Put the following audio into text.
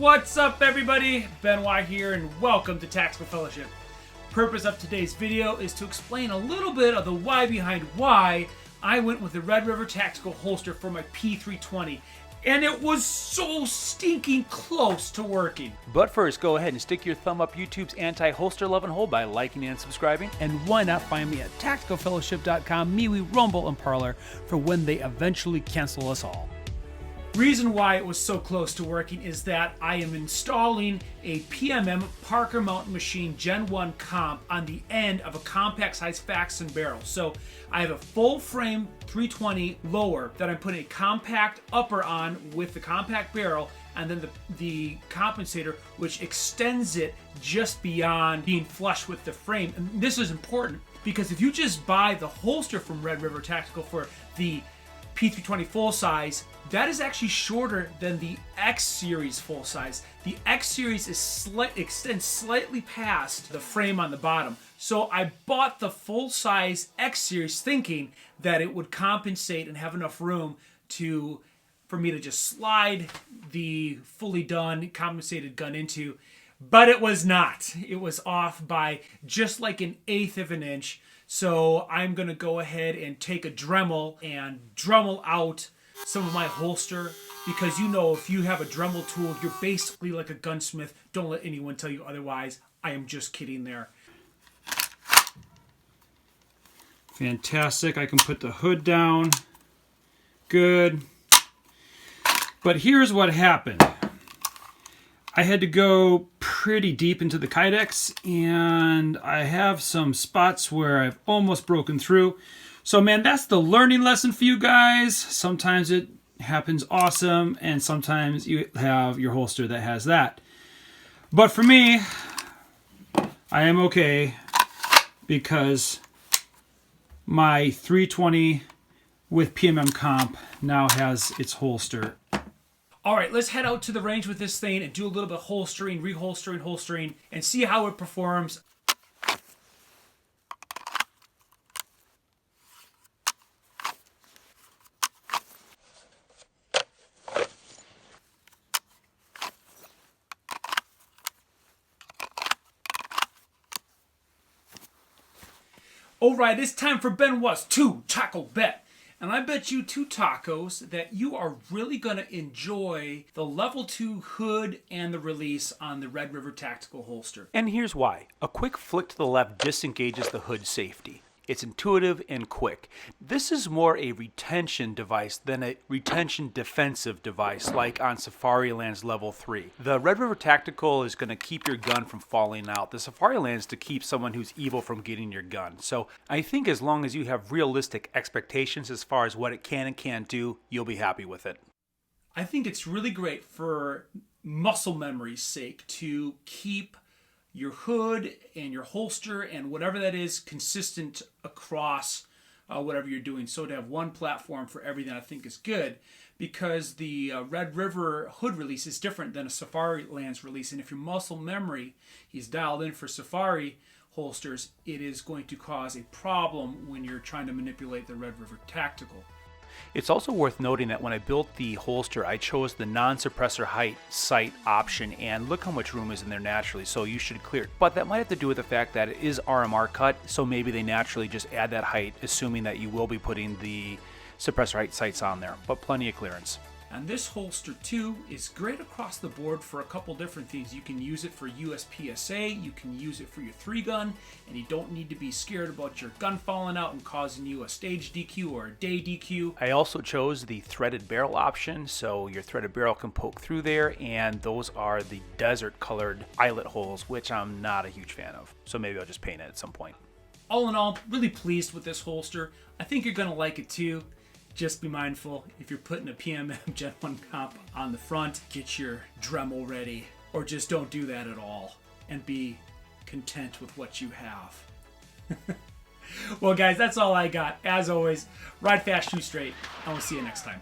What's up, everybody? Benwa here, and welcome to Tactical Fellowship. Purpose of today's video is to explain a little bit of the why behind why I went with the Red River Tactical holster for my P320, and it was so stinking close to working. But first, go ahead and stick your thumb up YouTube's anti-holster loving hole by liking and subscribing. And why not find me at tacticalfellowship.com, MeWe, Rumble, and Parler for when they eventually cancel us all. Reason why it was so close to working is that I am installing a PMM Parker Mountain Machine Gen 1 comp on the end of a compact size faxon barrel. So I have a full frame 320 lower that I'm putting a compact upper on with the compact barrel, and then the compensator, which extends it just beyond being flush with the frame. And this is important because if you just buy the holster from Red River Tactical for the P320 full size, that is actually shorter than the X series full size. The X series is extends slightly past the frame on the bottom. So I bought the full size X series thinking that it would compensate and have enough room for me to just slide the fully done compensated gun into, but it was not. It was off by just like 1/8 of an inch. So I'm going to go ahead and take a Dremel and Dremel out some of my holster, because you know, if you have a Dremel tool, you're basically like a gunsmith. Don't let anyone tell you otherwise. I am just kidding there. Fantastic. I can put the hood down. Good. But here's what happened. I had to go pretty deep into the Kydex, and I have some spots where I've almost broken through. So man, that's the learning lesson for you guys. Sometimes it happens awesome, and sometimes you have your holster that has that. But for me, I am okay because my 320 with PMM comp now has its holster. All right, let's head out to the range with this thing and do a little bit of holstering, reholstering, holstering, and see how it performs. All right, it's time for Benwa's 2 taco bet. And I bet you 2 tacos that you are really going to enjoy the level 2 hood and the release on the Red River Tactical holster. And here's why. A quick flick to the left disengages the hood safety. It's intuitive and quick. This is more a retention device than a retention defensive device like on Safari Land's level 3. The Red River Tactical is going to keep your gun from falling out. The Safari Land is to keep someone who's evil from getting your gun. So I think as long as you have realistic expectations as far as what it can and can't do, you'll be happy with it. I think it's really great for muscle memory's sake to keep your hood and your holster and whatever that is consistent across whatever you're doing. So to have one platform for everything, I think is good, because the Red River hood release is different than a Safari Land's release. And if your muscle memory is dialed in for Safari holsters, it is going to cause a problem when you're trying to manipulate the Red River Tactical. It's also worth noting that when I built the holster, I chose the non-suppressor height sight option, and look how much room is in there naturally, so you should clear it. But that might have to do with the fact that it is RMR cut, so maybe they naturally just add that height, assuming that you will be putting the suppressor height sights on there, but plenty of clearance. And this holster too is great across the board for a couple different things. You can use it for USPSA, you can use it for your 3-gun, and you don't need to be scared about your gun falling out and causing you a stage DQ or a day DQ. I also chose the threaded barrel option, so your threaded barrel can poke through there, and those are the desert colored eyelet holes, which I'm not a huge fan of. So maybe I'll just paint it at some point. All in all, really pleased with this holster. I think you're gonna like it too. Just be mindful, if you're putting a PMM Gen 1 comp on the front, get your Dremel ready, or just don't do that at all and be content with what you have. Well guys, that's all I got. As always, ride fast, shoot straight, and we'll see you next time.